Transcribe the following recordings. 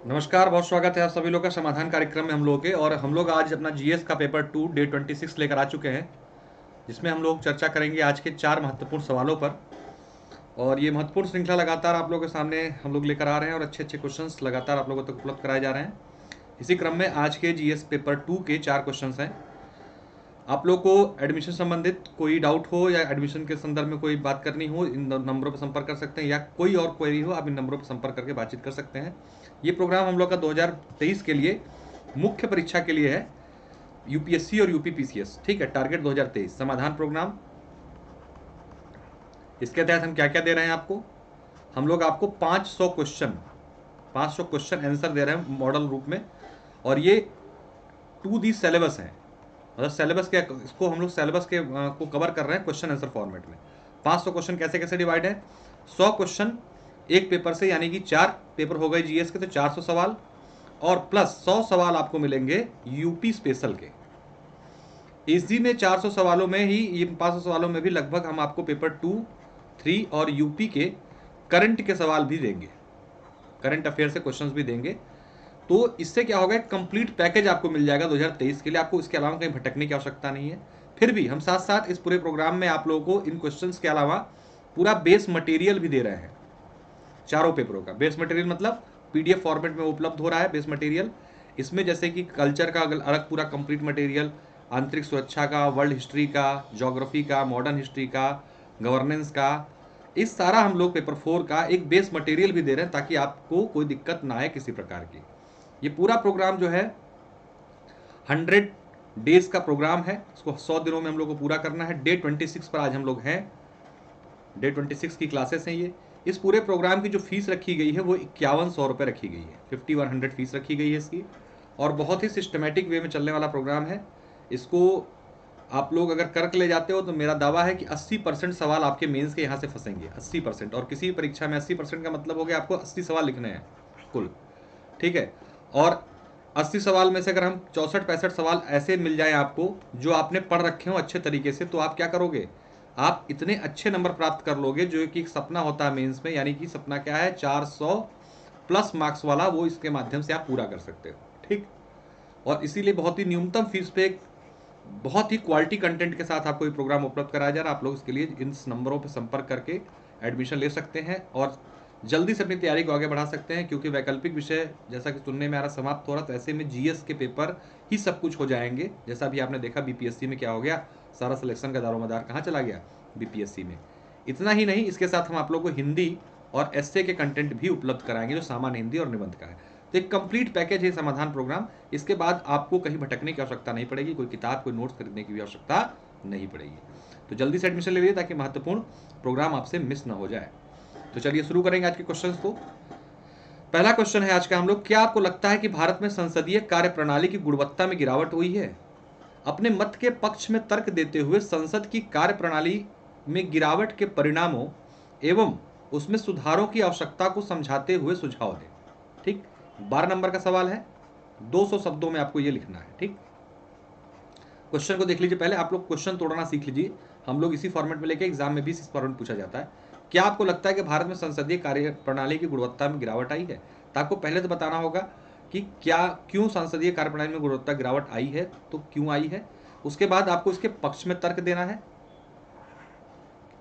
नमस्कार, बहुत स्वागत है आप सभी लोग का समाधान कार्यक्रम में हम लोग के। और हम लोग आज अपना जीएस का पेपर 2 डे 26 लेकर आ चुके हैं, जिसमें हम लोग चर्चा करेंगे आज के 4 महत्वपूर्ण सवालों पर। और ये महत्वपूर्ण श्रृंखला लगातार आप लोगों के सामने हम लोग लेकर आ रहे हैं और अच्छे अच्छे क्वेश्चंस लगातार आप लोगों तक उपलब्ध कराए जा रहे हैं। इसी क्रम में आज के जीएस पेपर 2 के 4 क्वेश्चंस हैं। आप लोग को एडमिशन संबंधित कोई डाउट हो या एडमिशन के संदर्भ में कोई बात करनी हो, इन नंबरों पर संपर्क कर सकते हैं, या कोई और क्वेरी हो आप इन नंबरों पर संपर्क करके बातचीत कर सकते हैं। ये प्रोग्राम हम लोग का 2023 के लिए मुख्य परीक्षा के लिए है, यूपीएससी और यूपीपीसीएस। ठीक है, टारगेट 2023 समाधान प्रोग्राम। इसके तहत हम क्या क्या दे रहे हैं आपको? हम लोग आपको 500 क्वेश्चन आंसर दे रहे हैं मॉडल रूप में, और ये टू दी सिलेबस है। मतलब सिलेबस के इसको हम लोग सिलेबस के को कवर कर रहे हैं क्वेश्चन आंसर फॉर्मेट में। 500 क्वेश्चन कैसे कैसे डिवाइड है? 100 क्वेश्चन एक पेपर से, यानी कि 4 पेपर हो गए जीएस के, तो 400 सवाल, और प्लस 100 सवाल आपको मिलेंगे यूपी स्पेशल के। इसी में 400 सवालों में ही, ये 500 सवालों में भी लगभग हम आपको पेपर 2, 3 और यूपी के करंट के सवाल भी देंगे, करंट अफेयर से क्वेश्चंस भी देंगे। तो इससे क्या होगा, कंप्लीट पैकेज आपको मिल जाएगा 2023 के लिए। आपको इसके अलावा कहीं भटकने की आवश्यकता नहीं है। फिर भी हम साथ साथ इस पूरे प्रोग्राम में आप लोगों को इन क्वेश्चंस के अलावा पूरा बेस मटेरियल भी दे रहे हैं। चारों पेपरों का बेस मटेरियल मतलब पीडीएफ फॉर्मेट में उपलब्ध हो रहा है बेस मटेरियल। इसमें जैसे कि कल्चर का अलग पूरा कंप्लीट मटेरियल, आंतरिक सुरक्षा का, वर्ल्ड हिस्ट्री का, ज्योग्राफी का, मॉडर्न हिस्ट्री का, गवर्नेंस का, इस सारा हम लोग पेपर 4 का एक बेस मटेरियल भी दे रहे हैं, ताकि आपको कोई दिक्कत ना आए किसी प्रकार की। ये पूरा प्रोग्राम जो है 100 डेज का प्रोग्राम है, इसको 100 दिनों में हम लोग को पूरा करना है। डे 26 पर आज हम लोग हैं, डे 26 की क्लासेस हैं ये। इस पूरे प्रोग्राम की जो फीस रखी गई है वो 5100 रुपये रखी गई है, 5100 फीस रखी गई है इसकी। और बहुत ही सिस्टमेटिक वे में चलने वाला प्रोग्राम है। इसको आप लोग अगर करके ले जाते हो तो मेरा दावा है कि 80% सवाल आपके मेंस के यहाँ से फंसेंगे, 80%। और किसी परीक्षा में 80% का मतलब हो गया आपको 80 सवाल लिखने हैं कुल। ठीक है, और 80 सवाल में से अगर हम 64-65 सवाल ऐसे मिल जाए आपको जो आपने पढ़ रखे हो अच्छे तरीके से, तो आप क्या करोगे, आप इतने अच्छे नंबर प्राप्त कर लोगे, जो कि एक सपना होता है मेंस में। यानी कि सपना क्या है, 400 प्लस मार्क्स वाला, वो इसके माध्यम से आप पूरा कर सकते हो। ठीक, और इसीलिए बहुत ही न्यूनतम फीस पे बहुत ही क्वालिटी कंटेंट के साथ आपको ये प्रोग्राम उपलब्ध कराया जा रहा है। आप लोग इसके लिए इन नंबरों पर संपर्क करके एडमिशन ले सकते हैं और जल्दी से अपनी तैयारी को आगे बढ़ा सकते हैं, क्योंकि वैकल्पिक विषय जैसा कि सुनने में आ रहा समाप्त हो रहा, तो ऐसे में जीएस के पेपर ही सब कुछ हो जाएंगे। जैसा भी आपने देखा बीपीएससी में क्या हो गया, सारा सिलेक्शन का दारोमदार कहाँ चला गया, बीपीएससी में। इतना ही नहीं, इसके साथ हम आप लोग को हिंदी और एसए के कंटेंट भी उपलब्ध कराएंगे, जो सामान्य हिंदी और निबंध का है। तो एक कंप्लीट पैकेज है समाधान प्रोग्राम। इसके बाद आपको कहीं भटकने की आवश्यकता नहीं पड़ेगी, कोई किताब, कोई नोट्स खरीदने की भी आवश्यकता नहीं पड़ेगी। तो जल्दी से एडमिशन ले लीजिए, ताकि महत्वपूर्ण प्रोग्राम आपसे मिस ना हो जाए। तो चलिए शुरू करेंगे आज के क्वेश्चंस को। पहला क्वेश्चन है आज का हम लोग, क्या आपको लगता है कि भारत में संसदीय कार्य प्रणाली की गुणवत्ता में गिरावट हुई है? अपने मत के पक्ष में तर्क देते हुए संसद की कार्य प्रणाली में गिरावट के परिणामों एवं उसमें सुधारों की आवश्यकता को समझाते हुए सुझाव दें। ठीक, 12 नंबर का सवाल है, 200 शब्दों में आपको ये लिखना है। ठीक, क्वेश्चन को देख लीजिए। पहले आप लोग क्वेश्चन तोड़ना सीख लीजिए, हम लोग इसी फॉर्मेट में लेके एग्जाम में भी इस फॉर्मेट पूछा जाता है। क्या आपको लगता है कि भारत में संसदीय कार्य प्रणाली की गुणवत्ता में गिरावट आई है? तो आपको पहले तो बताना होगा कि क्या, क्यों संसदीय कार्य प्रणाली में गुणवत्ता गिरावट आई है, तो क्यों आई है। उसके बाद आपको इसके पक्ष में तर्क देना है,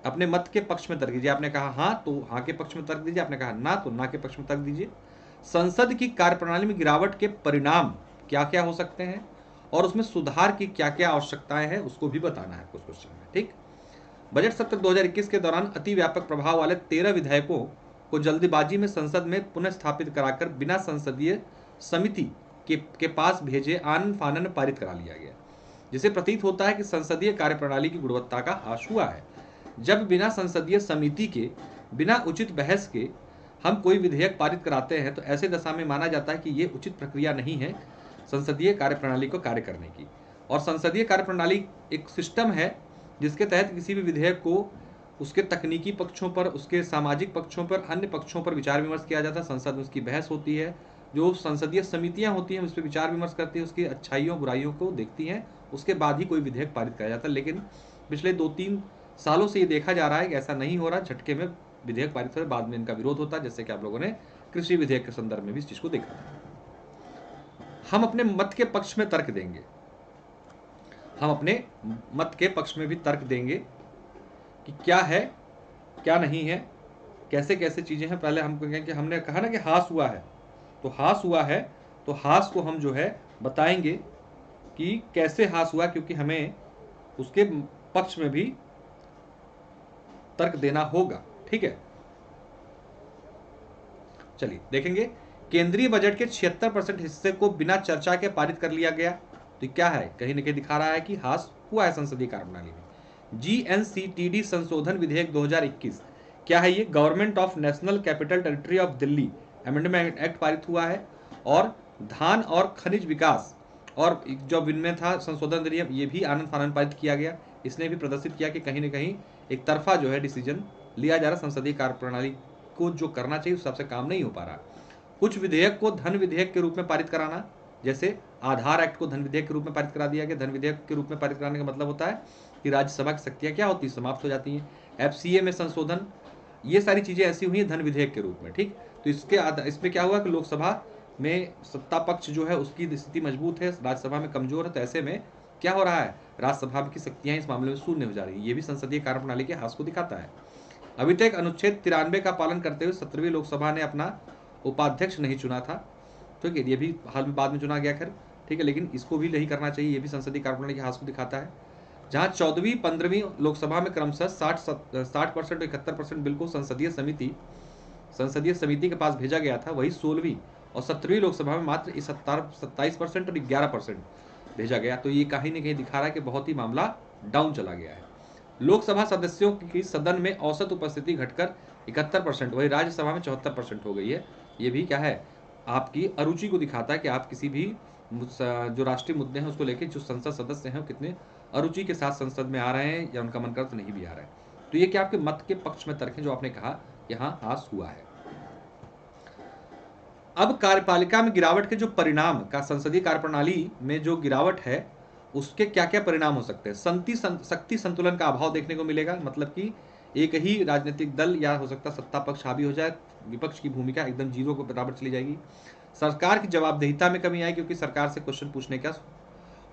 अपने मत के पक्ष में तर्क दीजिए। आपने कहा हाँ, तो हाँ के पक्ष में तर्क दीजिए, आपने कहा ना, तो ना के पक्ष में तर्क दीजिए। संसद की कार्यप्रणाली में गिरावट के परिणाम क्या क्या हो सकते हैं और उसमें सुधार की क्या क्या आवश्यकताएं हैं, उसको भी बताना है कुछ क्वेश्चन में। ठीक, बजट सत्र 2021 के दौरान अति व्यापक प्रभाव वाले 13 विधेयकों को जल्दीबाजी में संसद में पुनः स्थापित कराकर बिना संसदीय समिति के पास भेजे आनन फानन पारित करा लिया गया, जिसे प्रतीत होता है कि संसदीय कार्यप्रणाली की गुणवत्ता का ह्रास हुआ है। जब बिना संसदीय समिति के, बिना उचित बहस के हम कोई विधेयक पारित कराते हैं, तो ऐसे दशा में माना जाता है कि ये उचित प्रक्रिया नहीं है संसदीय कार्यप्रणाली को कार्य करने की। और संसदीय कार्यप्रणाली एक सिस्टम है जिसके तहत किसी भी विधेयक को उसके तकनीकी पक्षों पर, उसके सामाजिक पक्षों पर, अन्य पक्षों पर विचार विमर्श किया जाता है। संसद में उसकी बहस होती है, जो संसदीय समितियां होती हैं उस पर विचार विमर्श करती है, उसकी अच्छाइयों बुराइयों को देखती हैं, उसके बाद ही कोई विधेयक पारित किया जाता है। लेकिन पिछले 2-3 सालों से ये देखा जा रहा है कि ऐसा नहीं हो रहा, झटके में विधेयक पारित हो, बाद में इनका विरोध होता है, जैसे कि आप लोगों ने कृषि विधेयक के संदर्भ में भी इस चीज को देखा था। हम अपने मत के पक्ष में तर्क देंगे, हम अपने मत के पक्ष में भी तर्क देंगे कि क्या है क्या नहीं है, कैसे कैसे चीजें हैं। पहले हम कहेंगे कि हमने कहा ना कि हास हुआ है, तो हास हुआ है तो हास को हम जो है बताएंगे कि कैसे हास हुआ, क्योंकि हमें उसके पक्ष में भी तर्क देना होगा। ठीक है, चलिए देखेंगे। केंद्रीय बजट के 76% हिस्से को बिना चर्चा के पारित कर लिया गया, तो क्या है, कहीं न कहीं दिखा रहा है कि हास हुआ है संसदीय कार्यप्रणाली में। जीएनसीटीडी संशोधन विधेयक 2021, क्या है ये, government of national capital territory of Delhi amendment act पारित हुआ है। और धान और खनिज विकास और जो इनमें था संशोधन अधिनियम, ये भी आनंद फानंद पारित किया गया। इसने भी प्रदर्शित किया कि कहीं न कहीं एक तरफा जो है डिसीजन लिया जा रहा, संसदीय कार्यप्रणाली को जो करना चाहिए उस हिसाब से काम नहीं हो पा रहा। कुछ विधेयक को धन विधेयक के रूप में पारित कराना, जैसे आधार एक्ट को धन विधेयक के रूप में पारित करा दिया गया। धन विधेयक के रूप में पारित कराने का मतलब होता है कि राज्यसभा की शक्तियां क्या होती है, समाप्त हो जाती हैं। एफसीए में संशोधन, ये सारी चीजें ऐसी हुई हैं धन विधेयक के रूप में। ठीक, तो इसमें क्या हुआ कि लोकसभा में सत्ता पक्ष जो है उसकी स्थिति मजबूत है, राज्यसभा में कमजोर है, तो ऐसे में क्या हो रहा है, राज्यसभा की शक्तियां इस मामले में शून्य हो जा रही है। ये भी संसदीय कार्यप्रणाली के हास को दिखाता है। अभी तक अनुच्छेद 93 का पालन करते हुए 17वीं लोकसभा ने अपना उपाध्यक्ष नहीं चुना था। ठीक है, ये भी हाल में बाद में चुना गया, खैर ठीक है, लेकिन इसको भी नहीं करना चाहिए, ये भी संसदीय कार्यप्रणाली के हास को दिखाता है। जहां 14वीं 15वीं लोकसभा में क्रमशः 60% और 71% बिल को संसदीय समिति के पास भेजा गया था, वही 16वीं और 17वीं लोकसभा में मात्र 27% और 11% भेजा गया। तो ये कहीं न कहीं दिखा रहा है कि बहुत ही मामला डाउन चला गया है। लोकसभा सदस्यों की सदन में औसत उपस्थिति घटकर 71%, वही राज्यसभा में 74% हो गई है। ये भी क्या है, आपकी अरुचि को दिखाता है कि आप किसी भी जो राष्ट्रीय मुद्दे हैं उसको लेकर जो संसद सदस्य हैं कितने अरुचि के साथ संसद में आ रहे हैं या उनका मन करता नहीं भी आ रहा है। तो ये क्या आपके मत के पक्ष में तर्क है जो आपने कहा यहाँ हास हुआ है। अब कार्यपालिका में गिरावट के जो परिणाम का, संसदीय कार्यप्रणाली में जो गिरावट है उसके क्या क्या परिणाम हो सकते हैं। शक्ति संतुलन का अभाव देखने को मिलेगा, मतलब कि एक ही राजनीतिक दल या हो सकता सत्ता पक्ष हावी हो जाए, विपक्ष की भूमिका एकदम जीरो को बराबर चली जाएगी। सरकार की जवाबदेहिता में कमी आएगी, क्योंकि सरकार से क्वेश्चन पूछने का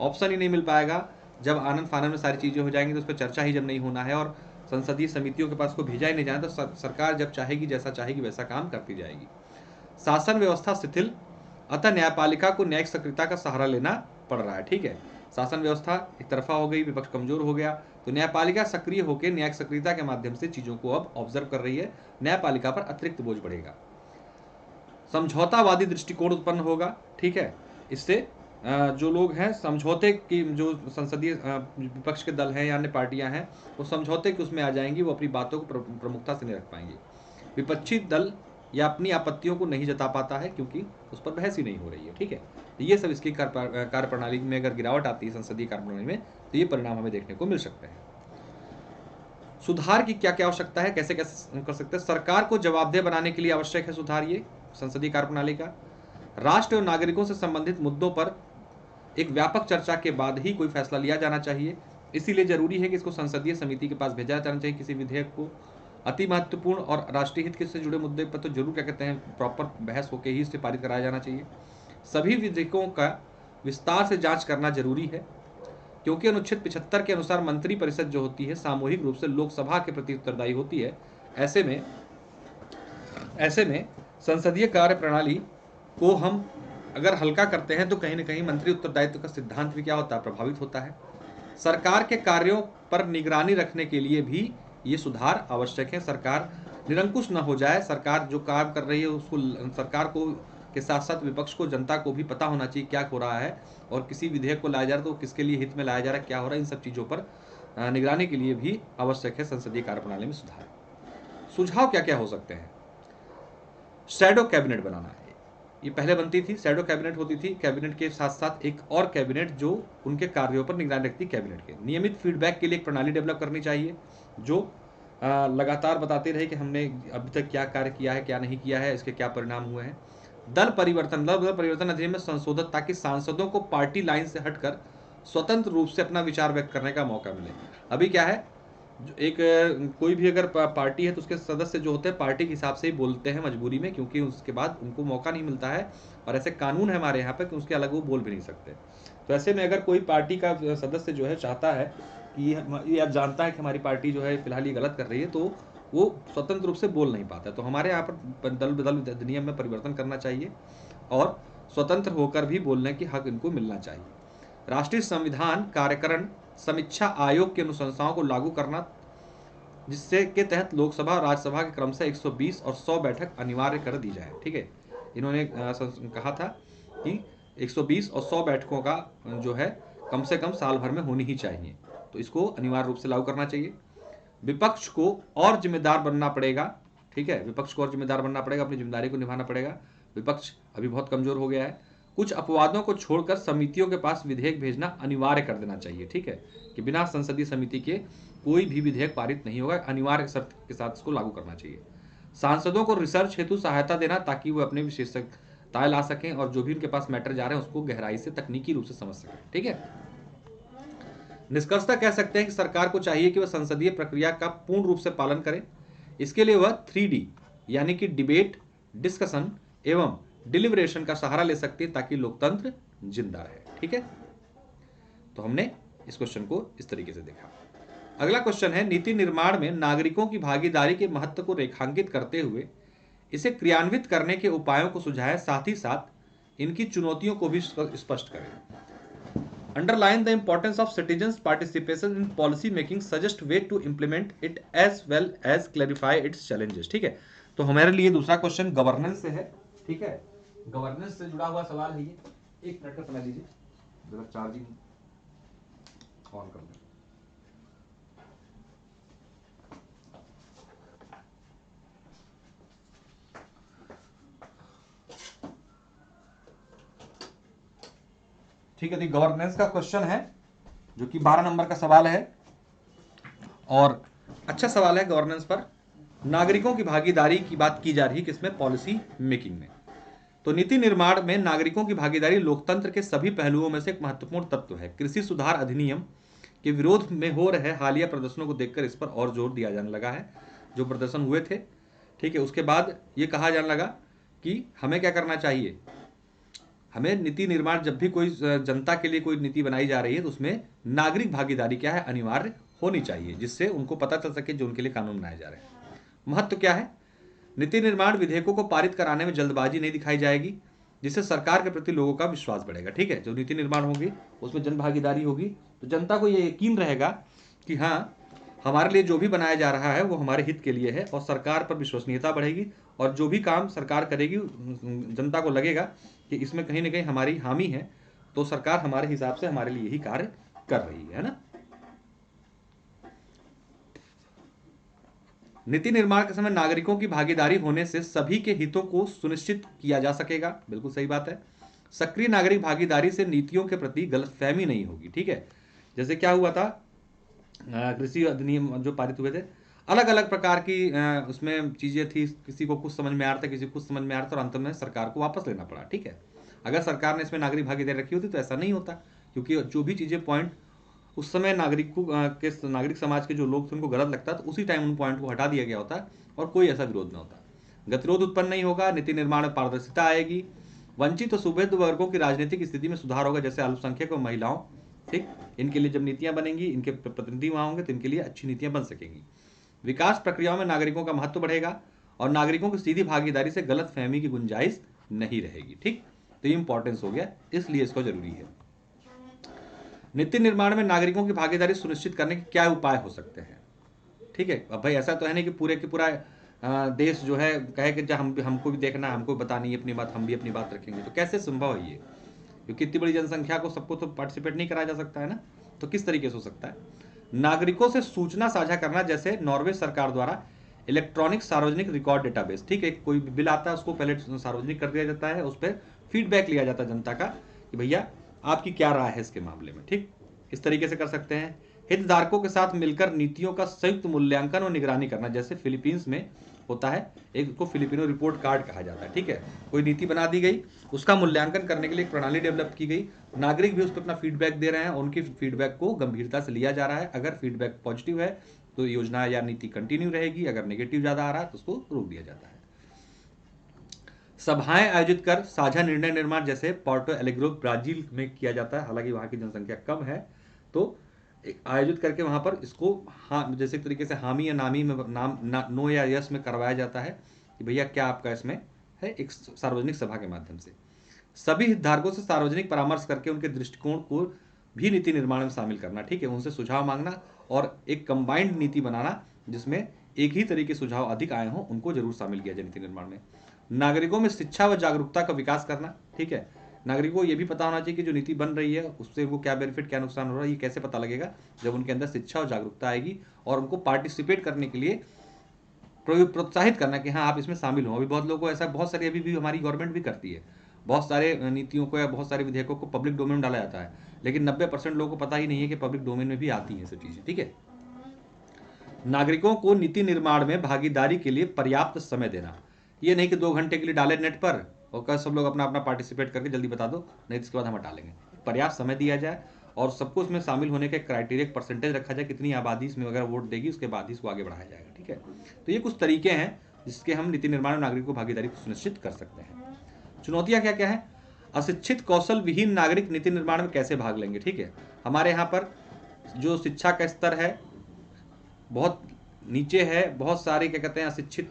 ऑप्शन ही नहीं मिल पाएगा। जब आनंद फानंद में सारी चीजें हो जाएंगी तो उस पर चर्चा ही जब नहीं होना है और संसदीय समितियों के पास को भेजा ही नहीं जाना, तो सरकार जब चाहेगी जैसा चाहेगी वैसा काम करती जाएगी। शासन व्यवस्था शिथिल, अतः न्यायपालिका को न्यायिक सक्रियता का सहारा लेना पड़ रहा है। ठीक है, शासन व्यवस्था एक तरफा हो गई, विपक्ष कमजोर हो गया, तो न्यायपालिका सक्रिय होकर न्यायिक सक्रियता के माध्यम से चीजों को अब ऑब्जर्व कर रही है। न्यायपालिका पर अतिरिक्त बोझ बढ़ेगा, समझौतावादी दृष्टिकोण उत्पन्न होगा। ठीक है, इससे जो लोग हैं समझौते की, जो संसदीय विपक्ष के दल हैं या अन्य पार्टियां हैं, वो समझौते के उसमें आ जाएंगी, वो अपनी बातों को प्रमुखता से नहीं रख पाएंगे। विपक्षी दल या अपनी आपत्तियों को नहीं जता पाता है क्योंकि उस पर बहस ही नहीं हो रही है। ठीक है, तो ये सब इसकी कार्यप्रणाली में अगर गिरावट आती है संसदीय कार्यप्रणाली में, तो ये परिणाम हमें देखने को मिल सकते हैं। सुधार की क्या क्या आवश्यकता है, कैसे कैसे कर सकते हैं। सरकार को जवाबदेह बनाने के लिए आवश्यक है सुधार, ये संसदीय कार्यप्रणाली का। राष्ट्र और नागरिकों से संबंधित मुद्दों पर एक व्यापक चर्चा के बाद ही कोई फैसला लिया जाना चाहिए, इसीलिए जरूरी है कि इसको संसदीय समिति के पास भेजा जाना चाहिए। किसी विधेयक को अति महत्वपूर्ण और राष्ट्रीय हित से जुड़े मुद्दे पर तो जरूर क्या कहते हैं प्रॉपर बहस होकर ही इसे पारित कराया जाना चाहिए। सभी विधेयकों का विस्तार से जांच करना जरूरी है, क्योंकि अनुच्छेद 75 के अनुसार मंत्री परिषद जो होती है सामूहिक रूप से लोकसभा के प्रति उत्तरदायी होती है। ऐसे में संसदीय कार्य प्रणाली को हम अगर हल्का करते हैं तो कहीं न कहीं मंत्री उत्तरदायित्व का सिद्धांत भी क्या होता है, प्रभावित होता है। सरकार के कार्यों पर निगरानी रखने के लिए भी ये सुधार आवश्यक है। सरकार निरंकुश न हो जाए, सरकार जो काम कर रही है उसको सरकार को के साथ साथ विपक्ष को, जनता को भी पता होना चाहिए क्या हो रहा है, और किसी विधेयक को लाया जा रहा है तो किसके लिए हित में लाया जा रहा है, क्या हो रहा है, इन सब चीज़ों पर निगरानी के लिए भी आवश्यक है संसदीय कार्यप्रणाली में सुधार। सुझाव क्या क्या हो सकते हैं। शैडो कैबिनेट बनाना है, ये पहले बनती थी, शैडो कैबिनेट होती थी, कैबिनेट के साथ साथ एक और कैबिनेट जो उनके कार्यों पर निगरानी रखती कैबिनेट के। नियमित फीडबैक के लिए एक प्रणाली डेवलप करनी चाहिए जो लगातार बताते रहे कि हमने अभी तक क्या कार्य किया है, क्या नहीं किया है, इसके क्या परिणाम हुए हैं। दल परिवर्तन अधिनियम में संशोधन, ताकि सांसदों को पार्टी लाइन से हटकर स्वतंत्र रूप से अपना विचार व्यक्त करने का मौका मिले। अभी क्या है, एक कोई भी अगर पार्टी है तो उसके सदस्य जो होते हैं पार्टी के हिसाब से ही बोलते हैं मजबूरी में, क्योंकि उसके बाद उनको मौका नहीं मिलता है, और ऐसे कानून है हमारे यहाँ पे कि उसके अलग वो बोल भी नहीं सकते। तो ऐसे में अगर कोई पार्टी का सदस्य जो है चाहता है कि ये अब जानता है कि हमारी पार्टी जो है फिलहाल ये गलत कर रही है, तो वो स्वतंत्र रूप से बोल नहीं पाता। तो हमारे यहाँ पर दल बदल अधिनियम में परिवर्तन करना चाहिए और स्वतंत्र होकर भी बोलने की हक इनको मिलना चाहिए। राष्ट्रीय संविधान कार्यकरण समीक्षा आयोग की अनुशंसाओं को लागू करना, जिससे के तहत लोकसभा और राज्यसभा के क्रम से 120 और 100 बैठक अनिवार्य कर दी जाए। ठीक है, इन्होंने कहा था कि 120 और 100 बैठकों का जो है कम से कम साल भर में होनी ही चाहिए, तो इसको अनिवार्य रूप से लागू करना चाहिए। विपक्ष को और जिम्मेदार बनना पड़ेगा। ठीक है, विपक्ष को और जिम्मेदार बनना पड़ेगा, अपनी जिम्मेदारी को निभाना पड़ेगा। विपक्ष अभी बहुत कमजोर हो गया है। कुछ अपवादों को छोड़कर समितियों के पास विधेयक भेजना अनिवार्य कर देना चाहिए। ठीक है, कि बिना संसदीय समिति के कोई भी विधेयक पारित नहीं होगा, अनिवार्य शर्त के साथ इसको लागू करना चाहिए। सांसदों को रिसर्च हेतु सहायता देना, ताकि वो अपने विशेषज्ञताएं ला सकें और जो भी उनके पास मैटर जा रहे हैं उसको गहराई से तकनीकी रूप से समझ सकें। ठीक है, निष्कर्षतः कह सकते हैं कि सरकार को चाहिए कि वह संसदीय प्रक्रिया का पूर्ण रूप से पालन करे। इसके लिए वह 3D यानी कि डिबेट, डिस्कशन एवं डिलिब्रेशन का सहारा ले सकती है, ताकि लोकतंत्र जिंदा रहे। ठीक है, तो हमने इस क्वेश्चन को इस तरीके से देखा। अगला क्वेश्चन है, नीति निर्माण में नागरिकों की भागीदारी के महत्व को रेखांकित करते हुए इसे क्रियान्वित करने के उपायों को सुझाएं, साथ ही साथ इनकी चुनौतियों को भी स्पष्ट करें। Underline the importance of citizens participation in policy making, suggest way to implement it as well as clarify its challenges. ठीक है, तो हमारे लिए दूसरा क्वेश्चन गवर्नेंस से है। ठीक है, गवर्नेंस से जुड़ा हुआ सवाल है ये। एक मिनट का समय दीजिए, जरा चार्जिंग ऑन कर दें। ठीक है, तो गवर्नेंस का क्वेश्चन है जो कि 12 नंबर का सवाल है और अच्छा सवाल है। गवर्नेंस पर नागरिकों की भागीदारी की बात की जा रही है, किसमें? पॉलिसी मेकिंग में। तो नीति निर्माण में नागरिकों की भागीदारी लोकतंत्र के सभी पहलुओं में से एक महत्वपूर्ण तत्व है। कृषि सुधार अधिनियम के विरोध में हो रहे हालिया प्रदर्शनों को देखकर इस पर और जोर दिया जाने लगा है, जो प्रदर्शन हुए थे। ठीक है, उसके बाद ये कहा जाने लगा कि हमें क्या करना चाहिए, हमें नीति निर्माण, जब भी कोई जनता के लिए कोई नीति बनाई जा रही है तो उसमें नागरिक भागीदारी क्या है, अनिवार्य होनी चाहिए, जिससे उनको पता चल सके जो उनके लिए कानून बनाए जा रहे हैं। महत्व क्या है? नीति निर्माण विधेयकों को पारित कराने में जल्दबाजी नहीं दिखाई जाएगी, जिससे सरकार के प्रति लोगों का विश्वास बढ़ेगा। ठीक है, जो नीति निर्माण होगी उसमें जन भागीदारी होगी, तो जनता को ये यकीन रहेगा कि हाँ, हमारे लिए जो भी बनाया जा रहा है वो हमारे हित के लिए है, और सरकार पर विश्वसनीयता बढ़ेगी, और जो भी काम सरकार करेगी जनता को लगेगा कि इसमें कहीं ना कहीं हमारी हामी है, तो सरकार हमारे हिसाब से हमारे लिए यही कार्य कर रही है ना। नीति निर्माण के समय नागरिकों की भागीदारी होने से सभी के हितों को सुनिश्चित किया जा सकेगा। बिल्कुल सही बात है। सक्रिय नागरिक भागीदारी से नीतियों के प्रति गलतफहमी नहीं होगी। ठीक है, जैसे क्या हुआ था, कृषि अधिनियम जो पारित हुए थे, अलग अलग प्रकार की उसमें चीजें थी, किसी को कुछ समझ में आ रहा था, किसी को कुछ समझ में आ रहा था, और अंत में सरकार को वापस लेना पड़ा। ठीक है, अगर सरकार ने इसमें नागरिक भागीदारी रखी होती तो ऐसा नहीं होता, क्योंकि जो भी चीजें पॉइंट उस समय नागरिक समाज के जो लोग थे उनको गलत लगता तो उसी टाइम उन पॉइंट को हटा दिया गया होता और कोई ऐसा विरोध न होता। गतिरोध उत्पन्न नहीं होगा, नीति निर्माण में पारदर्शिता आएगी, वंचित और सुभेद वर्गों की राजनीतिक स्थिति में सुधार होगा, जैसे अल्पसंख्यक और महिलाओं। ठीक, इनके लिए जब नीतियां बनेंगी, इनके प्रतिनिधि वहां होंगे तो इनके लिए अच्छी नीतियां बन सकेंगी। विकास प्रक्रियाओं में नागरिकों का महत्व बढ़ेगा और नागरिकों की सीधी भागीदारी से गलत फहमी की गुंजाइश नहीं रहेगी। ठीक, तो ये इंपॉर्टेंस हो गया, इसलिए इसको जरूरी है। नीति निर्माण में नागरिकों की भागीदारी सुनिश्चित करने के क्या उपाय हो सकते हैं? ठीक है, अब भाई ऐसा तो है नहीं कि पूरे के पूरा देश जो है कहे कि जब हमको भी देखना है, हमको बतानी है अपनी बात, हम भी अपनी बात रखेंगे, तो कैसे संभव है ये? क्योंकि इतनी बड़ी जनसंख्या को सबको तो पार्टिसिपेट नहीं कराया जा सकता है ना, तो किस तरीके से हो सकता है? नागरिकों से सूचना साझा करना, जैसे नॉर्वे सरकार द्वारा इलेक्ट्रॉनिक सार्वजनिक रिकॉर्ड डेटाबेस। ठीक है, कोई बिल आता है उसको पहले सार्वजनिक कर दिया जाता है, उस पर फीडबैक लिया जाता है जनता का कि भैया आपकी क्या राय है इसके मामले में। ठीक, इस तरीके से कर सकते हैं। हितधारकों के साथ मिलकर नीतियों का संयुक्त मूल्यांकन और निगरानी करना, जैसे फिलीपींस में होता है, एक को फिलिपिनो रिपोर्ट कार्ड कहा जाता है। ठीक है, कोई नीति बना दी गई, उसका मूल्यांकन करने के लिए एक प्रणाली डेवलप की गई, नागरिक भी उस पर अपना फीडबैक दे रहे हैं, उनकी फीडबैक को गंभीरता से लिया जा रहा है। अगर फीडबैक पॉजिटिव है तो योजना या नीति कंटिन्यू रहेगी, अगर नेगेटिव ज़्यादा आ रहा है तो उसको रोक दिया जाता है। सभाएं आयोजित कर साझा निर्णय निर्माण, जैसे पोर्टो एलेग्रे ब्राजील में किया जाता है, हालांकि वहाँ की जनसंख्या कम है, तो आयोजित करके वहाँ पर इसको हाँ जैसे तरीके से हामी या नामी में नो या यस में करवाया जाता है कि भैया क्या आपका इसमें है, एक सार्वजनिक सभा के माध्यम से। सभी हितधारकों से सार्वजनिक परामर्श करके उनके दृष्टिकोण को भी नीति निर्माण में शामिल करना, ठीक है, उनसे सुझाव मांगना और एक कंबाइंड नीति बनाना जिसमें एक ही तरह के सुझाव अधिक आए हों, उनको जरूर शामिल किया जाए नीति निर्माण में। नागरिकों में शिक्षा व जागरूकता का विकास करना, ठीक है, नागरिकों को ये भी पता होना चाहिए कि जो नीति बन रही है उससे वो क्या बेनिफिट क्या नुकसान हो रहा है, ये कैसे पता लगेगा, जब उनके अंदर शिक्षा और जागरूकता आएगी, और उनको पार्टिसिपेट करने के लिए प्रोत्साहित करना कि हाँ आप इसमें शामिल हो। अभी बहुत लोगों को ऐसा, बहुत सारी अभी भी हमारी गवर्नमेंट भी करती है, बहुत सारे नीतियों को या बहुत सारे विधेयकों को पब्लिक डोमेन में डाला जाता है, लेकिन 90% लोगों को पता ही नहीं है कि पब्लिक डोमेन में भी आती है सब चीज़ें, ठीक है। नागरिकों को नीति निर्माण में भागीदारी के लिए पर्याप्त समय देना, ये नहीं कि 2 घंटे के लिए डाले नेट पर और कल सब लोग अपना अपना पार्टिसिपेट करके जल्दी बता दो, नहीं तो इसके बाद हम हटा लेंगे। पर्याप्त समय दिया जाए और सबको इसमें शामिल होने के क्राइटेरिया परसेंटेज रखा जाए, कितनी आबादी इसमें अगर वोट देगी उसके बाद ही इसको आगे बढ़ाया जाएगा, ठीक है। तो ये कुछ तरीके हैं जिसके हम नीति निर्माण में नागरिकों की भागीदारी को सुनिश्चित कर सकते हैं। चुनौतियां क्या क्या है? अशिक्षित कौशल विहीन नागरिक नीति निर्माण में कैसे भाग लेंगे, ठीक है। हमारे यहाँ पर जो शिक्षा का स्तर है बहुत नीचे है, बहुत सारे क्या कहते हैं अशिक्षित,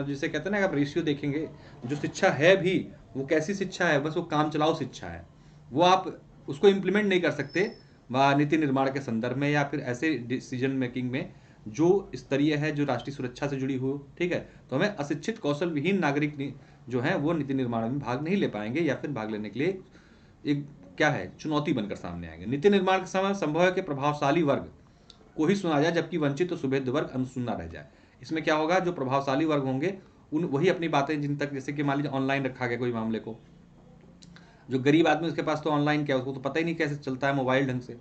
जिसे कहते हैं ना, आप रेशियो देखेंगे, जो शिक्षा है भी वो कैसी शिक्षा है, बस वो काम चलाओ शिक्षा है, वो आप उसको इम्प्लीमेंट नहीं कर सकते नीति निर्माण के संदर्भ में या फिर ऐसे डिसीजन मेकिंग में जो स्तरीय है, जो राष्ट्रीय सुरक्षा से जुड़ी हो, ठीक है। तो हमें अशिक्षित कौशल विहीन नागरिक जो है वो नीति निर्माण में भाग नहीं ले पाएंगे या फिर भाग लेने के लिए एक क्या है चुनौती बनकर सामने आएंगे। नीति निर्माण के समय संभव है कि प्रभावशाली वर्ग को ही सुना जाए जबकि वंचित और सुभेद्य वर्ग अनसुना रह जाए। इसमें क्या होगा, जो प्रभावशाली वर्ग होंगे उन वही अपनी बातें जिन तक, जैसे कि मान लीजिए ऑनलाइन रखा गया कोई मामले को, जो गरीब आदमी उसके पास तो ऑनलाइन क्या, उसको तो पता ही नहीं कैसे चलता है मोबाइल ढंग से,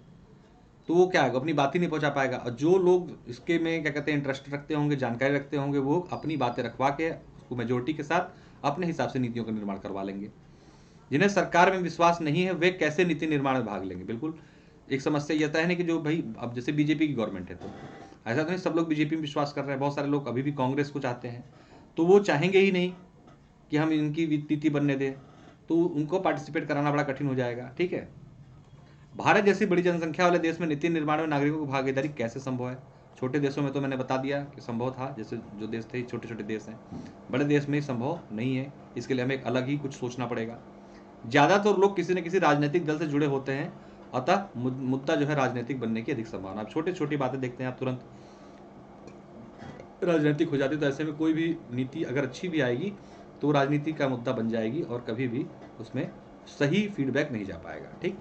तो वो क्या है अपनी बात ही नहीं पहुंचा पाएगा। और जो लोग इसके में क्या कहते हैं इंटरेस्ट रखते होंगे, जानकारी रखते होंगे, वो अपनी बातें रखवा के उसको मेजोरिटी के साथ अपने हिसाब से नीतियों का निर्माण करवा लेंगे। जिन्हें सरकार में विश्वास नहीं है वे कैसे नीति निर्माण में भाग लेंगे? बिल्कुल एक समस्या यह है ना कि जो भाई अब जैसे बीजेपी की गवर्नमेंट है, तो ऐसा तो नहीं सब लोग बीजेपी में विश्वास कर रहे हैं, बहुत सारे लोग अभी भी कांग्रेस को चाहते हैं, तो वो चाहेंगे ही नहीं कि हम इनकी नीति बनने दें, तो उनको पार्टिसिपेट कराना बड़ा कठिन हो जाएगा, ठीक है। भारत जैसी बड़ी जनसंख्या वाले देश में नीति निर्माण में नागरिकों की भागीदारी कैसे संभव है? छोटे देशों में तो मैंने बता दिया कि संभव था, जैसे जो देश थे छोटे छोटे देश हैं, बड़े देश में संभव नहीं है, इसके लिए हमें एक अलग ही कुछ सोचना पड़ेगा। ज़्यादातर लोग किसी न किसी राजनीतिक दल से जुड़े होते हैं, अतः मुद्दा जो है राजनीतिक बनने की अधिक संभावना। अब छोटी छोटी बातें देखते हैं आप तुरंत राजनीतिक हो जाती, तो ऐसे में कोई भी नीति अगर अच्छी भी आएगी तो राजनीति का मुद्दा बन जाएगी और कभी भी उसमें सही फीडबैक नहीं जा पाएगा, ठीक।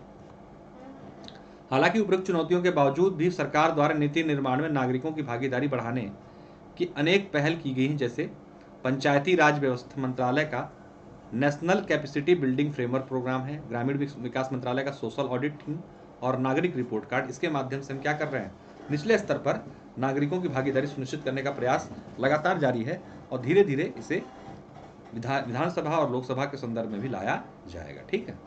हालांकि उपरोक्त चुनौतियों के बावजूद भी सरकार द्वारा नीति निर्माण में नागरिकों की भागीदारी बढ़ाने की अनेक पहल की गई हैं, जैसे पंचायती राज व्यवस्था मंत्रालय का national capacity building framework programme है, ग्रामीण विकास मंत्रालय का सोशल ऑडिटिंग और नागरिक रिपोर्ट कार्ड। इसके माध्यम से हम क्या कर रहे हैं, निचले स्तर पर नागरिकों की भागीदारी सुनिश्चित करने का प्रयास लगातार जारी है और धीरे धीरे इसे विधानसभा और लोकसभा के संदर्भ में भी लाया जाएगा, ठीक है।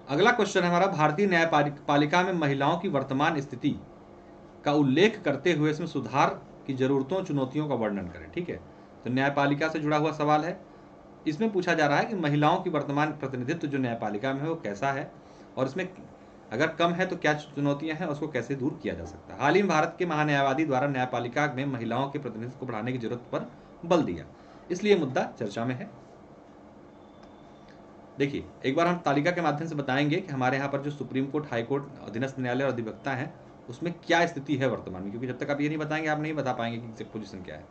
अगला क्वेश्चन है हमारा, भारतीय न्यायपालिका में महिलाओं की वर्तमान स्थिति का उल्लेख करते हुए इसमें सुधार की जरूरतों चुनौतियों का वर्णन करें, ठीक है। तो न्यायपालिका से जुड़ा हुआ सवाल है, इसमें पूछा जा रहा है कि महिलाओं की वर्तमान प्रतिनिधित्व जो न्यायपालिका में है वो कैसा है और इसमें अगर कम है तो क्या चुनौतियां हैं, उसको कैसे दूर किया जा सकता है। हाल ही में भारत के महान्यायवादी द्वारा न्यायपालिका में महिलाओं के प्रतिनिधित्व को बढ़ाने की जरूरत पर बल दिया, इसलिए मुद्दा चर्चा में है। देखिए एक बार हम तालिका के माध्यम से बताएंगे कि हमारे यहाँ पर जो सुप्रीम कोर्ट, हाई कोर्ट, अधीनस्थ न्यायालय और अधिवक्ता हैं उसमें क्या स्थिति है वर्तमान में, क्योंकि जब तक आप ये नहीं बताएंगे आप नहीं बता पाएंगे कि एग्जैक्ट पोजीशन क्या है।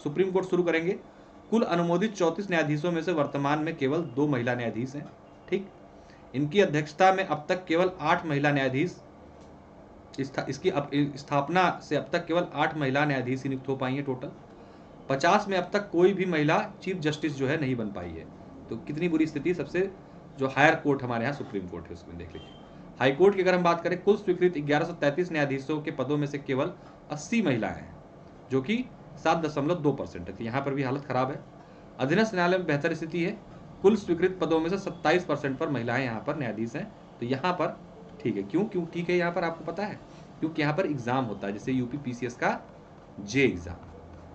सुप्रीम कोर्ट शुरू करेंगे। कुल अनुमोदित 34 न्यायाधीशों में से वर्तमान में केवल 2 महिला न्यायाधीश हैं, ठीक। इनकी अध्यक्षता में अब तक केवल 8 महिला न्यायाधीश, इसकी स्थापना से अब तक केवल 8 महिला न्यायाधीश नियुक्त हो पाई हैं टोटल। 50 में अब तक कोई भी महिला चीफ जस्टिस जो है नहीं बन पाई है। तो कितनी बुरी स्थिति। सबसे जो हायर कोर्ट हमारे यहाँ सुप्रीम कोर्ट है उसमें देख लीजिए। हाई कोर्ट की अगर हम बात करें, कुल स्वीकृत 1133 न्यायाधीशों के पदों में से केवल 80 महिलाएं हैं, जो कि 7.2% है, तो यहाँ पर भी हालत खराब है। अधीनस्थ न्यायालय में बेहतर स्थिति है, कुल स्वीकृत पदों में से 27% पर महिलाएं यहाँ पर न्यायाधीश हैं, तो यहाँ पर ठीक है। क्यों ठीक है यहाँ पर आपको पता है, क्योंकि यहाँ पर एग्जाम होता है, जैसे यूपी पीसीएस का जे एग्जाम,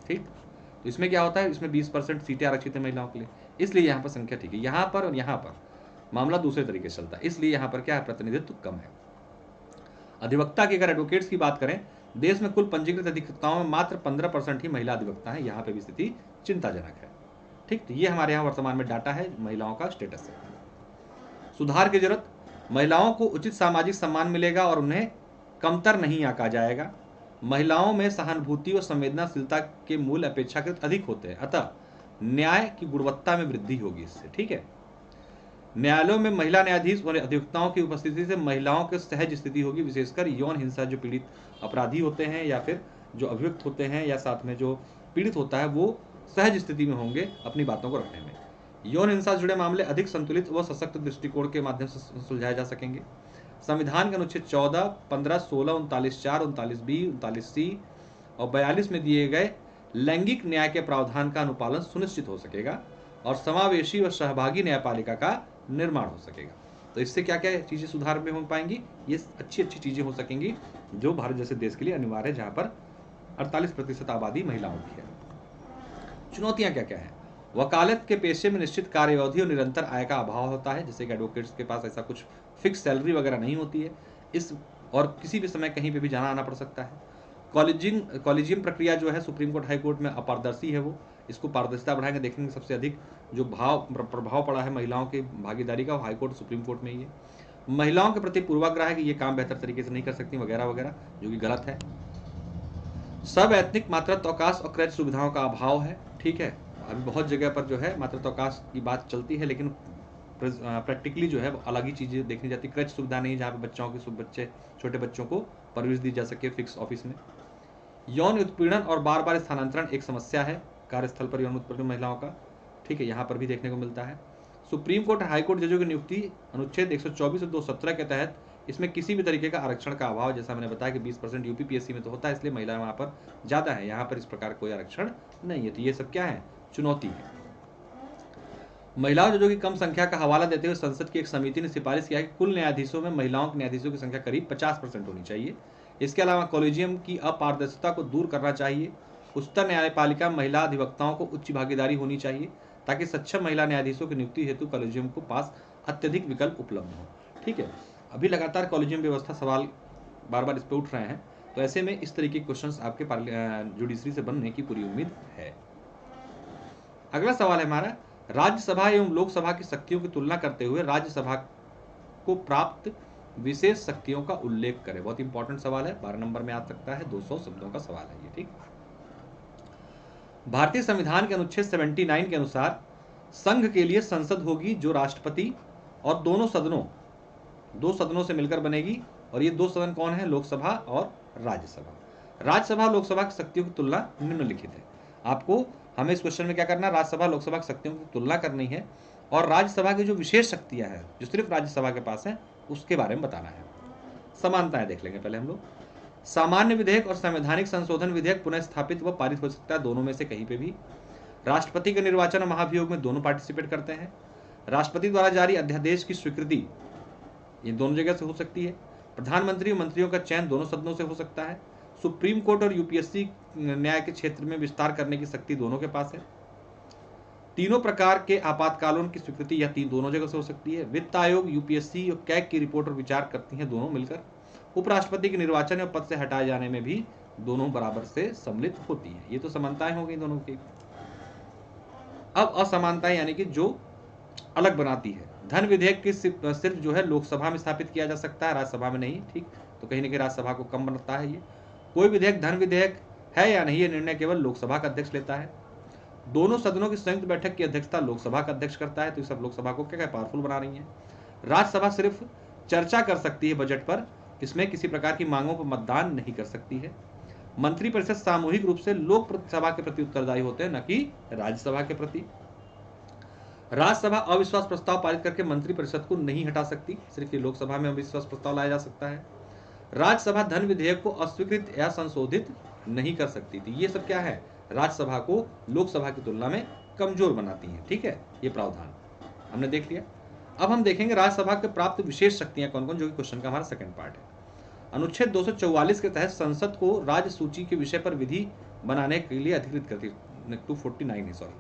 ठीक। तो इसमें क्या होता है, इसमें 20% सीटें आरक्षित है महिलाओं के लिए, इसलिए यहाँ पर संख्या ठीक है। यहाँ पर और यहाँ पर मामला दूसरे तरीके से चलता है, इसलिए यहाँ पर क्या है, प्रतिनिधित्व कम है। अधिवक्ता की अगर एडवोकेट्स की बात करें, देश में कुल पंजीकृत अधिवक्ताओं में मात्र 15% ही महिला अधिवक्ता है। यहाँ पे भी स्थिति चिंताजनक है, ठीक। तो ये हमारे यहाँ वर्तमान में डाटा है, महिलाओं का स्टेटस है। सुधार की जरूरत, महिलाओं को उचित सामाजिक सम्मान मिलेगा और उन्हें कमतर नहीं आंका जाएगा। महिलाओं में सहानुभूति और संवेदनशीलता के मूल्य अपेक्षाकृत अधिक होते हैं, अतः न्याय की गुणवत्ता में वृद्धि होगी इससे, ठीक है। न्यायालयों में महिला न्यायाधीश और अधिवक्ताओं की उपस्थिति से महिलाओं की सहज स्थिति होगी, विशेषकर यौन हिंसा जो पीड़ित अपराधी होते हैं या फिर जो अभियुक्त होते हैं या साथ में जो पीड़ित होता है, वो सहज स्थिति में होंगे अपनी बातों को रखने में। यौन हिंसा से जुड़े मामले अधिक संतुलित व सशक्त दृष्टिकोण के माध्यम से सुलझाए जा सकेंगे। संविधान के अनुच्छेद 14, 15, 16, 39(4), 39(b), 39(c) और 42 में दिए गए लैंगिक न्याय के प्रावधान का अनुपालन सुनिश्चित हो सकेगा और समावेशी व सहभागी न्यायपालिका का निर्माण हो सकेगा। तो इससे क्या क्या चीज़ें सुधार में हो पाएंगी, ये अच्छी अच्छी चीज़ें हो सकेंगी जो भारत जैसे देश के लिए अनिवार्य है, जहाँ पर 48% आबादी महिलाओं की है। चुनौतियाँ क्या क्या हैं? वकालत के पेशे में निश्चित कार्य अवधि और निरंतर आय का अभाव होता है, जैसे कि एडवोकेट्स के पास ऐसा कुछ फिक्स सैलरी वगैरह नहीं होती है, इस और किसी भी समय कहीं पे भी जाना आना पड़ सकता है। कॉलेजियम प्रक्रिया जो है सुप्रीम कोर्ट हाई कोर्ट में अपारदर्शी है, वो इसको पारदर्शिता बढ़ाएंगे। देखेंगे सबसे अधिक जो प्रभाव पड़ा है महिलाओं की भागीदारी का, वो हाई कोर्ट सुप्रीम कोर्ट में ही है। महिलाओं के प्रति पूर्वाग्रह है कि ये काम बेहतर तरीके से नहीं कर सकती वगैरह वगैरह, जो कि गलत है। सब एथनिक मातृत्व अवकाश और क्रैच सुविधाओं का अभाव है, ठीक है। अभी बहुत जगह पर जो है मातृत्व अवकाश की बात चलती है, लेकिन प्रैक्टिकली जो है अलग ही चीज़ें देखनी जाती है। क्रच सुविधा नहीं, जहाँ पे छोटे बच्चों को परवरिश दी जा सके फिक्स ऑफिस में। यौन उत्पीड़न और बार बार स्थानांतरण एक समस्या है कार्यस्थल पर यौन उत्पीड़न महिलाओं का, ठीक है, यहाँ पर भी देखने को मिलता है। सुप्रीम कोर्ट हाई कोर्ट जजों की नियुक्ति अनुच्छेद 124 और 217 के तहत, इसमें किसी भी तरीके का आरक्षण का अभाव, जैसा मैंने बताया कि 20% यूपी पीएससी में तो होता है, इसलिए महिलाएं वहाँ पर ज़्यादा है, यहाँ पर इस प्रकार कोई आरक्षण नहीं है। तो ये सब क्या है, चुनौती है। महिलाओं जजों की कम संख्या का हवाला देते हुए संसद की एक समिति ने सिफारिश किया है कि कुल न्यायाधीशों में महिलाओं के न्यायाधीशों की संख्या करीब 50% होनी चाहिए। इसके अलावा कॉलेजियम की अपारदर्शिता को दूर करना चाहिए। उच्चतम न्यायपालिका महिला अधिवक्ताओं को उच्च भागीदारी होनी चाहिए, ताकि सक्षम महिला न्यायाधीशों की नियुक्ति हेतु कॉलेजियम को पास अत्यधिक विकल्प उपलब्ध हो, ठीक है। अभी लगातार कॉलेजियम व्यवस्था सवाल बार बार इस पर उठ रहे हैं, तो ऐसे में इस तरीके के क्वेश्चंस आपके जुडिशरी से बनने की पूरी उम्मीद है। अगला सवाल है हमारा, राज्यसभा एवं लोकसभा की शक्तियों की तुलना करते हुए राज्यसभा को प्राप्त विशेष शक्तियों का उल्लेख करें। बहुत इंपॉर्टेंट सवाल है, 12 नंबर में आ सकता है, 200 शब्दों का सवाल है ये, ठीक। भारतीय संविधान के अनुच्छेद 79 के अनुसार संघ के लिए संसद होगी जो राष्ट्रपति और दो सदनों से मिलकर बनेगी, और ये दो सदन कौन है, लोकसभा और राज्यसभा। राज्यसभा लोकसभा की शक्तियों की तुलना निम्नलिखित है। आपको हमें इस क्वेश्चन में क्या करना है, राज्यसभा लोकसभा की शक्तियों की तुलना करनी है और राज्यसभा की जो विशेष शक्तियां हैं जो सिर्फ राज्यसभा के पास हैं उसके बारे में बताना है। समानताएं देख लेंगे पहले हम लोग। सामान्य विधेयक और संवैधानिक संशोधन विधेयक पुनः स्थापित व पारित हो सकता है दोनों में से कहीं पे भी। राष्ट्रपति के निर्वाचन और महाभियोग में दोनों पार्टिसिपेट करते हैं। राष्ट्रपति द्वारा जारी अध्यादेश की स्वीकृति ये दोनों जगह से हो सकती है। प्रधानमंत्री और मंत्रियों का चयन दोनों सदनों से हो सकता है। सुप्रीम कोर्ट और यूपीएससी न्याय के क्षेत्र में विस्तार करने की शक्ति दोनों के पास है। तीनों प्रकार के आपातकालों की स्वीकृति यह दोनों जगह से हो सकती है। वित्त आयोग, यूपीएससी और कैग की रिपोर्ट और विचार करती हैं दोनों मिलकर। उपराष्ट्रपति के निर्वाचन और पद से हटाए जाने में भी दोनों बराबर से सम्मिलित होती है। ये तो समानताएं हो गई दोनों की। अब असमानताएं यानी कि जो अलग बनाती है। धन विधेयक की सिर्फ जो है लोकसभा में स्थापित किया जा सकता है, राज्यसभा में नहीं, ठीक। तो कहीं ना कहीं राज्यसभा को कम बनता है ये। कोई विधेयक धन विधेयक है या नहीं, ये निर्णय केवल लोकसभा का अध्यक्ष लेता है। दोनों सदनों की संयुक्त बैठक की अध्यक्षता लोकसभा का अध्यक्ष करता है। तो ये सब लोकसभा को क्या पावरफुल बना रही है। राज्यसभा सिर्फ चर्चा कर सकती है बजट पर, इसमें किसी प्रकार की मांगों पर मतदान नहीं कर सकती है। मंत्रिपरिषद सामूहिक रूप से लोकसभा के प्रति उत्तरदायी होते हैं, न कि राज्यसभा के प्रति। राज्यसभा अविश्वास प्रस्ताव पारित करके मंत्रिपरिषद को नहीं हटा सकती, सिर्फ ये लोकसभा में अविश्वास प्रस्ताव लाया जा सकता है। राज्यसभा धन विधेयक को अस्वीकृत या संशोधित नहीं कर सकती थी। ये सब क्या है, राज्यसभा को लोकसभा की तुलना में कमजोर बनाती है, ठीक है। ये प्रावधान हमने देख लिया। अब हम देखेंगे राज्यसभा के प्राप्त विशेष शक्तियां कौन कौन, जो कि क्वेश्चन का हमारा सेकंड पार्ट है। अनुच्छेद 244 के तहत संसद को राज्य सूची के विषय पर विधि बनाने के लिए अधिकृत करती है। 249 है, सॉरी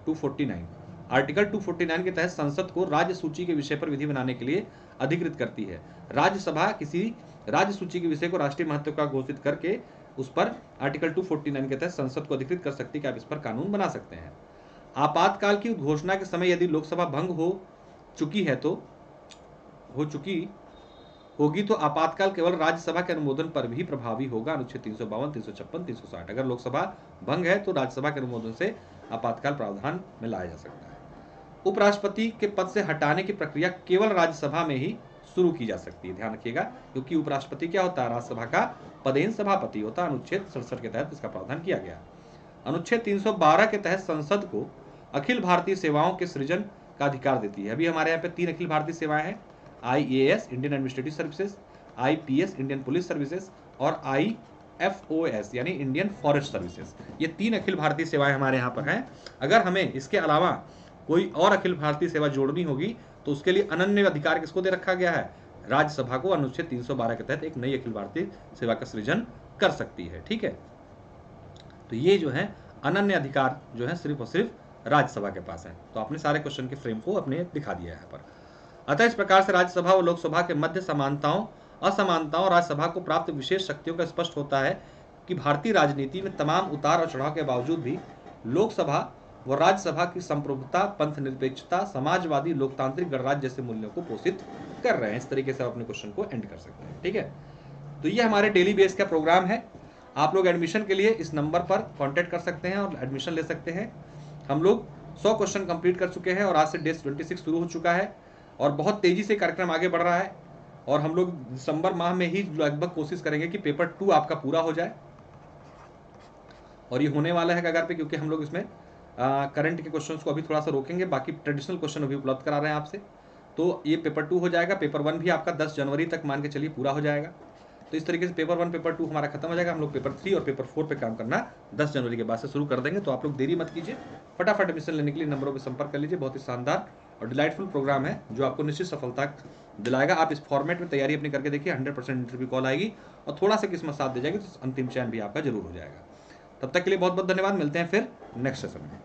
249, आर्टिकल 249 के तहत संसद को राज्य सूची के विषय पर विधि बनाने के लिए अधिकृत करती है। राज्यसभा किसी राज्य सूची के विषय को राष्ट्रीय महत्व का घोषित करके उस पर आर्टिकल 249 के तहत संसद को अधिकृत कर सकती है कि आप इस पर कानून बना सकते हैं। आपातकाल की घोषणा के समय यदि लोकसभा भंग हो चुकी होगी तो आपातकाल केवल राज्यसभा के अनुमोदन पर भी प्रभावी होगा। अनुच्छेद 352, 356, 360। अगर लोकसभा भंग है तो राज्यसभा के अनुमोदन से आपातकाल प्रावधान में लाया जा सकता है। उपराष्ट्रपति के पद से हटाने की प्रक्रिया केवल राज्यसभा में ही शुरू की जा सकती है, ध्यान रखिएगा, क्योंकि उपराष्ट्रपति क्या होता है, राज्यसभा का पदेन सभापति होता है। अनुच्छेद 67 के तहत इसका प्रावधान किया गया। अनुच्छेद 312 के तहत संसद को अखिल भारतीय सेवाओं के सृजन का अधिकार देती है। अभी हमारे यहाँ पे 3 अखिल भारतीय सेवाएं हैं, IAS Indian administrative services, IPS Indian police services और IFOS यानी इंडियन फॉरेस्ट सर्विसेज। ये 3 अखिल भारतीय सेवाएं हमारे यहाँ पर हैं। अगर हमें इसके अलावा कोई और अखिल भारतीय सेवा जोड़नी होगी तो उसके लिए अनन्य अधिकार किसको दे रखा गया है, राज्यसभा को। अनुच्छेद 312 के तहत एक नई अखिल भारतीय सेवा का सृजन कर सकती है। ठीक है, तो ये जो है अनन्य अधिकार जो है सिर्फ और सिर्फ राज्यसभा के पास है। तो आपने सारे क्वेश्चन के फ्रेम को अपने दिखा दिया है यहाँ पर। अतः इस प्रकार से राज्यसभा और लोकसभा के मध्य समानताओं असमानताओं राज्यसभा को प्राप्त विशेष शक्तियों का स्पष्ट होता है कि भारतीय राजनीति में तमाम उतार और चढ़ाव के बावजूद भी लोकसभा व राज्यसभा की संप्रभुता, पंथ निरपेक्षता, समाजवादी लोकतांत्रिक गणराज्य जैसे मूल्यों को पोषित कर रहे हैं। इस तरीके से आप अपने क्वेश्चन को एंड कर सकते हैं। ठीक है, तो ये हमारे डेली बेस का प्रोग्राम है। आप लोग एडमिशन के लिए इस नंबर पर कांटेक्ट कर सकते हैं और एडमिशन ले सकते हैं। हम लोग 100 क्वेश्चन कंप्लीट कर चुके हैं और आज से डे 26 शुरू हो चुका है और बहुत तेजी से कार्यक्रम आगे बढ़ रहा है और हम लोग दिसंबर माह में ही लगभग कोशिश करेंगे कि पेपर 2 आपका पूरा हो जाए और ये होने वाला है कगार पे, क्योंकि हम लोग इसमें करंट के क्वेश्चंस को अभी थोड़ा सा रोकेंगे, बाकी ट्रेडिशनल क्वेश्चन अभी उपलब्ध करा रहे हैं आपसे। तो ये पेपर 2 हो जाएगा। पेपर 1 भी आपका 10 जनवरी तक मान के चलिए पूरा हो जाएगा। तो इस तरीके से पेपर 1 पेपर 2 हमारा खत्म हो जाएगा। हम लोग पेपर 3 और पेपर 4 पे काम करना 10 जनवरी के बाद से शुरू कर देंगे। तो आप लोग देरी मत कीजिए, फटाफट एडमिशन लेने के लिए नंबरों पर संपर्क कर लीजिए। बहुत ही शानदार और डिलाइटफुल प्रोग्राम है जो आपको निश्चित सफलता दिलाएगा। आप इस फॉर्मेट में तैयारी अपनी करके देखिए, 100% इंटरव्यू कॉल आएगी और थोड़ा सा किस्मत साथ दे जाएगी तो अंतिम चयन भी आपका जरूर हो जाएगा। तब तक के लिए बहुत बहुत धन्यवाद। मिलते हैं फिर नेक्स्ट सेशन में।